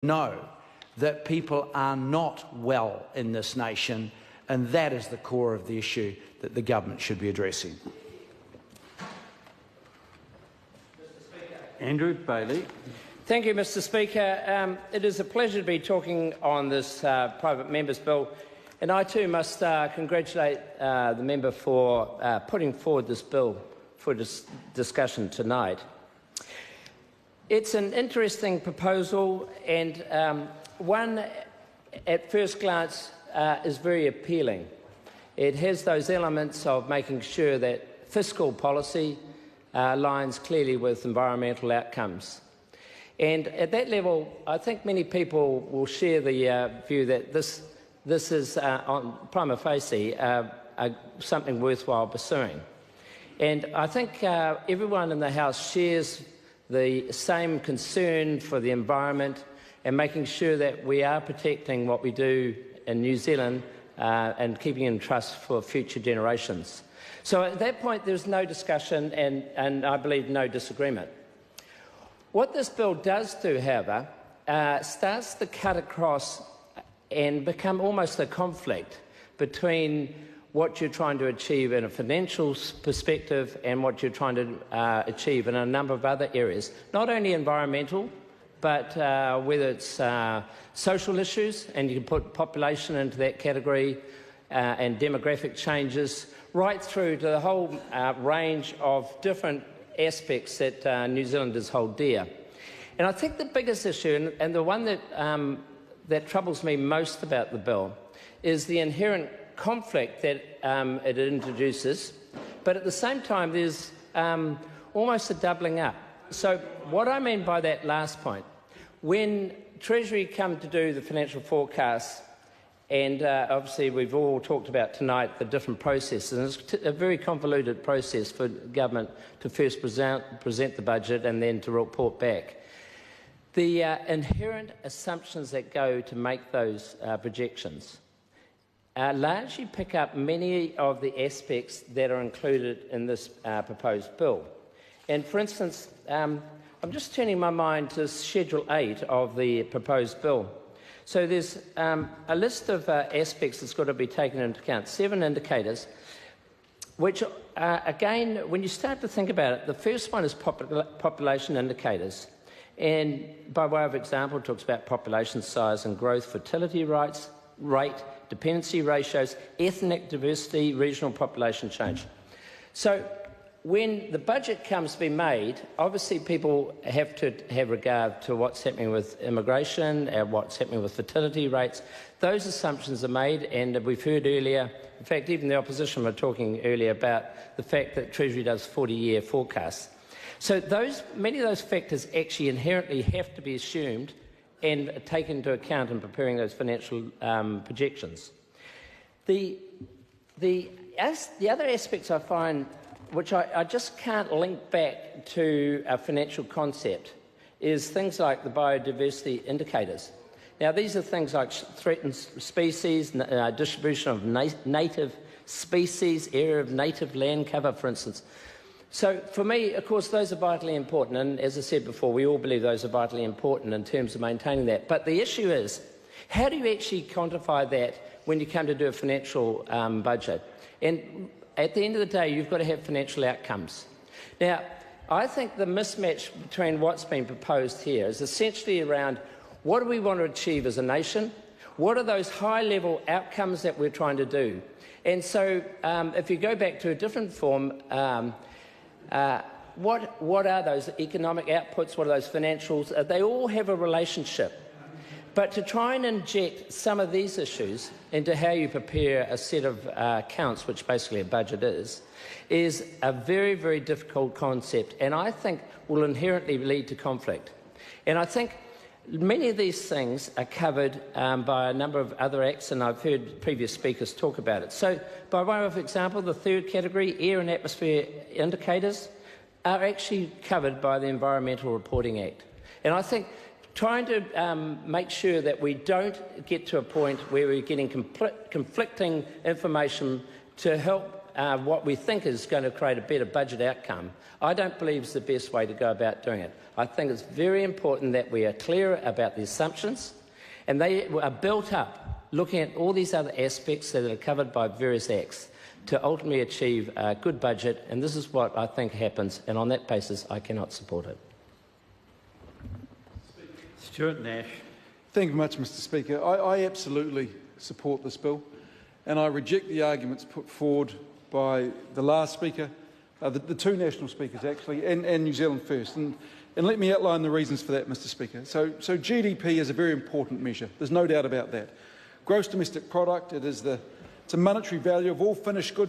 know that people are not well in this nation, and that is the core of the issue that the government should be addressing. Andrew Bailey. Thank you, Mr Speaker. It is a pleasure to be talking on this private member's bill, and I too must congratulate the member for putting forward this bill for discussion tonight. It's an interesting proposal, and one at first glance is very appealing. It has those elements of making sure that fiscal policy aligns clearly with environmental outcomes. And at that level, I think many people will share the view that this is, on prima facie, something worthwhile pursuing. And I think everyone in the House shares the same concern for the environment and making sure that we are protecting what we do in New Zealand and keeping in trust for future generations. So at that point, there's no discussion and I believe no disagreement. What this bill does do, however, starts to cut across and become almost a conflict between what you're trying to achieve in a financial perspective and what you're trying to achieve in a number of other areas, not only environmental, but whether it's social issues, and you can put population into that category, and demographic changes, right through to the whole range of different aspects that New Zealanders hold dear. And I think the biggest issue, and the one that troubles me most about the bill, is the inherent conflict that it introduces, but at the same time there's almost a doubling up. So what I mean by that last point, when Treasury come to do the financial forecasts, and obviously we've all talked about tonight the different processes, and it's a very convoluted process for government to first present the budget and then to report back. The inherent assumptions that go to make those projections largely pick up many of the aspects that are included in this proposed bill. And for instance, I'm just turning my mind to Schedule 8 of the proposed bill. So there's a list of aspects that's got to be taken into account, 7 indicators, which again, when you start to think about it, the first one is population indicators. And by way of example, it talks about population size and growth, fertility rate, dependency ratios, ethnic diversity, regional population change. So when the budget comes to be made, obviously people have to have regard to what's happening with immigration and what's happening with fertility rates. Those assumptions are made, and we've heard earlier, in fact, even the opposition were talking earlier about the fact that Treasury does 40-year forecasts. So many of those factors actually inherently have to be assumed and taken into account in preparing those financial projections. The other aspects I find, which I just can't link back to a financial concept, is things like the biodiversity indicators. Now, these are things like threatened species, distribution of native species, area of native land cover, for instance. So for me, of course, those are vitally important, and as I said before, we all believe those are vitally important in terms of maintaining that. But the issue is, how do you actually quantify that when you come to do a financial budget? And at the end of the day, you've got to have financial outcomes. Now, I think the mismatch between what's been proposed here is essentially around what do we want to achieve as a nation? What are those high-level outcomes that we're trying to do? And so if you go back to a different form, what are those economic outputs? What are those financials? They all have a relationship. But to try and inject some of these issues into how you prepare a set of accounts, which basically a budget is a very, very difficult concept, and I think will inherently lead to conflict. And I think many of these things are covered by a number of other acts, and I've heard previous speakers talk about it. So, by way of example, the third category, air and atmosphere indicators, are actually covered by the Environmental Reporting Act. And I think trying to make sure that we don't get to a point where we're getting conflicting information to help what we think is going to create a better budget outcome, I don't believe is the best way to go about doing it. I think it's very important that we are clear about the assumptions, and they are built up looking at all these other aspects that are covered by various acts to ultimately achieve a good budget, and this is what I think happens, and on that basis I cannot support it. Stewart Nash. Thank you very much, Mr Speaker. I absolutely support this bill, and I reject the arguments put forward by the last speaker, the two national speakers actually, and New Zealand First. And let me outline the reasons for that, Mr Speaker. So GDP is a very important measure. There's no doubt about that. Gross domestic product, it's a monetary value of all finished goods